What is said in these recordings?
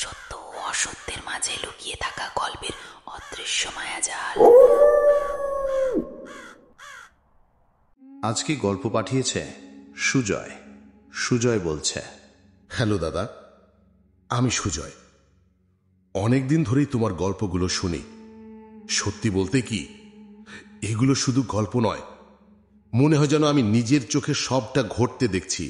সত্য ও অসত্যের মাঝে লুকিয়ে থাকা গল্পের অদৃশ্য মায়াজাল। আজকে গল্প পাঠিয়েছে সুজয়। সুজয় বলছে, হ্যালো দাদা, আমি সুজয়। অনেকদিন ধরেই তোমার গল্পগুলো শুনি। সত্যি বলতে কি, এগুলো শুধু গল্প নয়, মনে হয় যেন আমি নিজের চোখে সবটা ঘটতে দেখছি।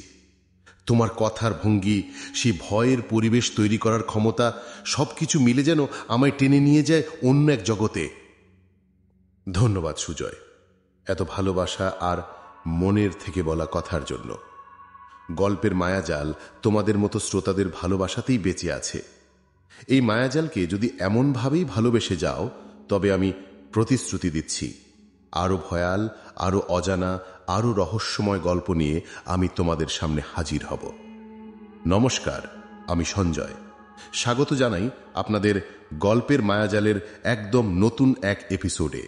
তোমার কথার ভঙ্গি, সেই ভয়ের পরিবেশ তৈরি করার ক্ষমতা, সবকিছু মিলে যেন আমায় টেনে নিয়ে যায় অন্য এক জগতে। ধন্যবাদ সুজয়, এত ভালোবাসা আর মনের থেকে বলা কথার জন্য। গল্পের মায়াজাল তোমাদের মতো শ্রোতাদের ভালোবাসাতেই বেঁচে আছে। এই মায়াজালকে যদি এমনভাবেই ভালোবেসে যাও, তবে আমি প্রতিশ্রুতি দিচ্ছি, আরও ভয়াল, আরও অজানা, আরও রহস্যময় গল্প নিয়ে আমি তোমাদের সামনে হাজির হব। নমস্কার, আমি সঞ্জয়। স্বাগত জানাই আপনাদের গল্পের মায়াজালের একদম নতুন এক এপিসোডে,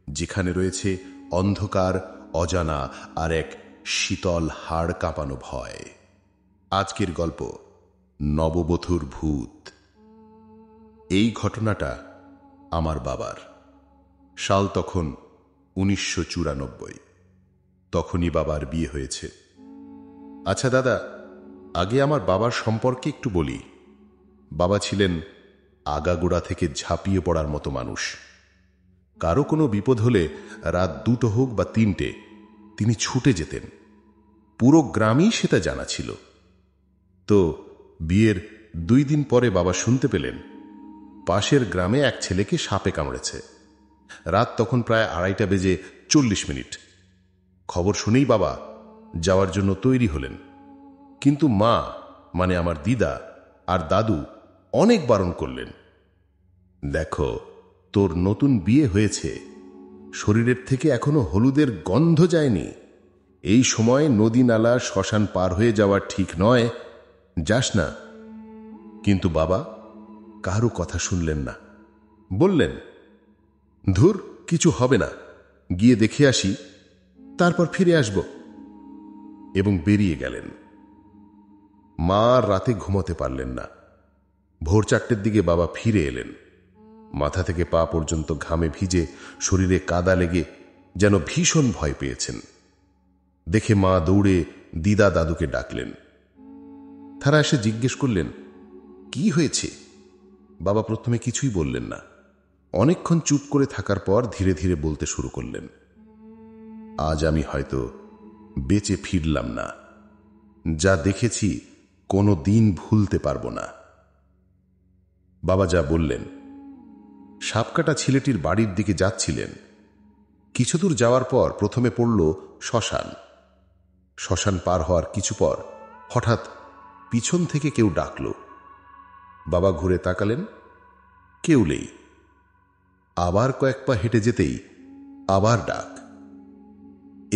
যেখানে রয়েছে অন্ধকার, অজানা আর এক শীতল হাড় কাঁপানো ভয়। আজকের গল্প নববধূর ভূত। এই ঘটনাটা আমার বাবার। সাল তখন 1994। তখনই বাবার বিয়ে হয়েছে। আচ্ছা দাদা, আগে আমার বাবার সম্পর্কে একটু বলি। বাবা ছিলেন আগাগোড়া থেকে ঝাঁপিয়ে পড়ার মতো মানুষ। কারো কোনো বিপদ হলে রাত 2টো হোক বা 3টে, তিনি ছুটে যেতেন। পুরো গ্রামেই সেটা জানা ছিল। তো বিয়ের 2 দিন পরে বাবা শুনতে পেলেন পাশের গ্রামে এক ছেলেকে সাপে কামড়েছে। রাত তখন প্রায় 2:40 খবর শুনেই বাবা যাওয়ার জন্য তৈরি হলেন। কিন্তু মা, মানে আমার দিদা আর দাদু, অনেক বারণ করলেন। দেখো, তোর নতুন বিয়ে হয়েছে, শরীরের থেকে এখনো হলুদের গন্ধ যায়নি। এই সময় নদী নালা শ্মশান পার হয়ে যাওয়া ঠিক নয়, যাস না। কিন্তু বাবা কারো কথা শুনলেন না। বললেন, ধুর, কিছু হবে না, গিয়ে দেখে আসি, তারপর ফিরে আসব, এবং বেরিয়ে গেলেন। মা রাতে ঘুমোতে পারলেন না। ভোর 4টের দিকে বাবা ফিরে এলেন। মাথা থেকে পা পর্যন্ত ঘামে ভিজে, শরীরে কাদা লেগে যেন ভীষণ ভয় পেয়েছেন। দেখে মা দৌড়ে দিদা দাদুকে ডাকলেন। তারা এসে জিজ্ঞেস করলেন, কি হয়েছে? বাবা প্রথমে কিছুই বললেন না। অনেকক্ষণ চুপ করে থাকার পর ধীরে ধীরে বলতে শুরু করলেন, আজ আমি হয়তো বেঁচে ফিরলাম না। যা দেখেছি কোনো দিন ভুলতে পারবো না। বাবা যা বললেন, সাপকাটা ছেলেটির বাড়ির দিকে যাচ্ছিলেন। কিছু দূর যাওয়ার পর প্রথমে পড়ল শ্মশান। শ্মশান পার হওয়ার কিছু পর হঠাৎ পিছন থেকে কেউ ডাকল। বাবা ঘুরে তাকালেন, কেউ নেই। আবার কয়েক পা হেঁটে যেতেই আবার ডাক।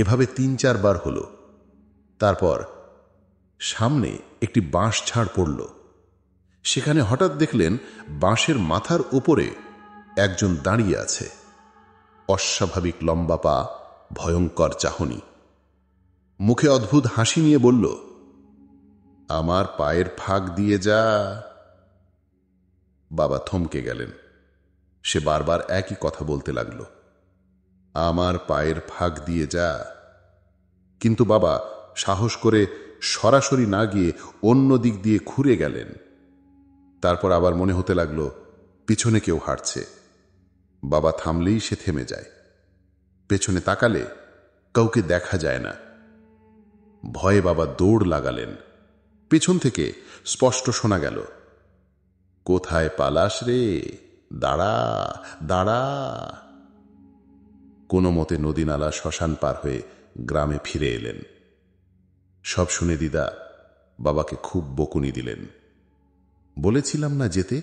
এভাবে 3-4 বার হল। তারপর সামনে একটি বাঁশ ঝাড় পড়ল। সেখানে হঠাৎ দেখলেন বাঁশের মাথার উপরে একজন দাঁড়িয়ে আছে। অস্বাভাবিক লম্বা পা, ভয়ঙ্কর চাহনি, মুখে অদ্ভুত হাসি নিয়ে বলল, আমার পায়ের ফাঁক দিয়ে যা। বাবা থমকে গেলেন। সে বারবার একই কথা বলতে লাগল, আমার পায়ের ফাঁক দিয়ে যা। কিন্তু বাবা সাহস করে সরাসরি না গিয়ে অন্য দিক দিয়ে ঘুরে গেলেন। তারপর আবার মনে হতে লাগল পিছনে কেউ হাঁটছে। বাবা থামলেই সে থেমে যায়। পেছনে তাকালে কাউকে দেখা যায় না। ভয়ে বাবা দৌড় লাগালেন। পেছন থেকে স্পষ্ট শোনা গেল, কোথায় পালাস রে, দাঁড়া দাঁড়া। কোনো মতে নদী নালা শ্মশান পার হয়ে গ্রামে ফিরে এলেন। সব শুনে দিদা বাবাকে খুব বকুনি দিলেন। বলেছিলাম না যেতে,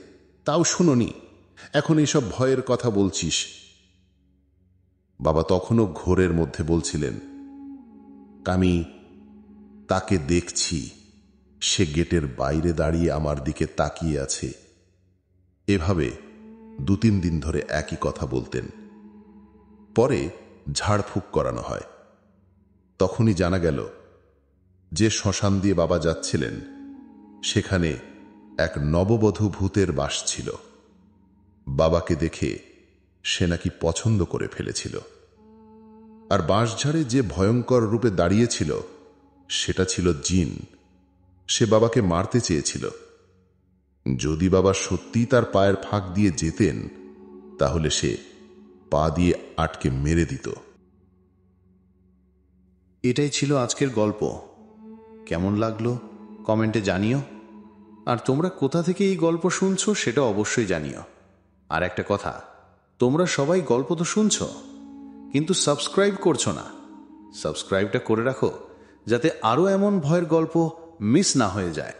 তাও শুনোনি, এখন এসব ভয়ের কথা বলছিস। বাবা তখনও ঘোরের মধ্যে বলছিলেন, আমি তাকে দেখছি, সে গেটের বাইরে দাঁড়িয়ে আমার দিকে তাকিয়ে আছে। এভাবে 2-3 দিন ধরে একই কথা বলতেন। পরে ঝাড়ফুঁক করানো হয়। তখনই জানা গেল যে শ্মশান দিয়ে বাবা যাচ্ছিলেন, সেখানে এক নববধূ ভূতের বাস ছিল। বাবাকে দেখে সে নাকি পছন্দ করে ফেলেছিল। আর বাঁশঝাড়ে যে ভয়ঙ্কর রূপে দাঁড়িয়েছিল সেটা ছিল জিন। সে বাবাকে মারতে চেয়েছিল। যদি বাবা সত্যি তার পায়ের ফাঁক দিয়ে যেতেন তাহলে সে পা দিয়ে আটকে মেরে দিত। এটাই ছিল আজকের গল্প। কেমন লাগলো কমেন্টে জানিও। আর তোমরা কোথা থেকে এই গল্প শুনছো সেটা অবশ্যই জানিও। আর একটা কথা, তোমরা সবাই গল্প তো শুনছো, কিন্তু সাবস্ক্রাইব করছো না। সাবস্ক্রাইবটা করে রাখো যাতে আরও এমন ভয়ের গল্প মিস না হয়ে যায়।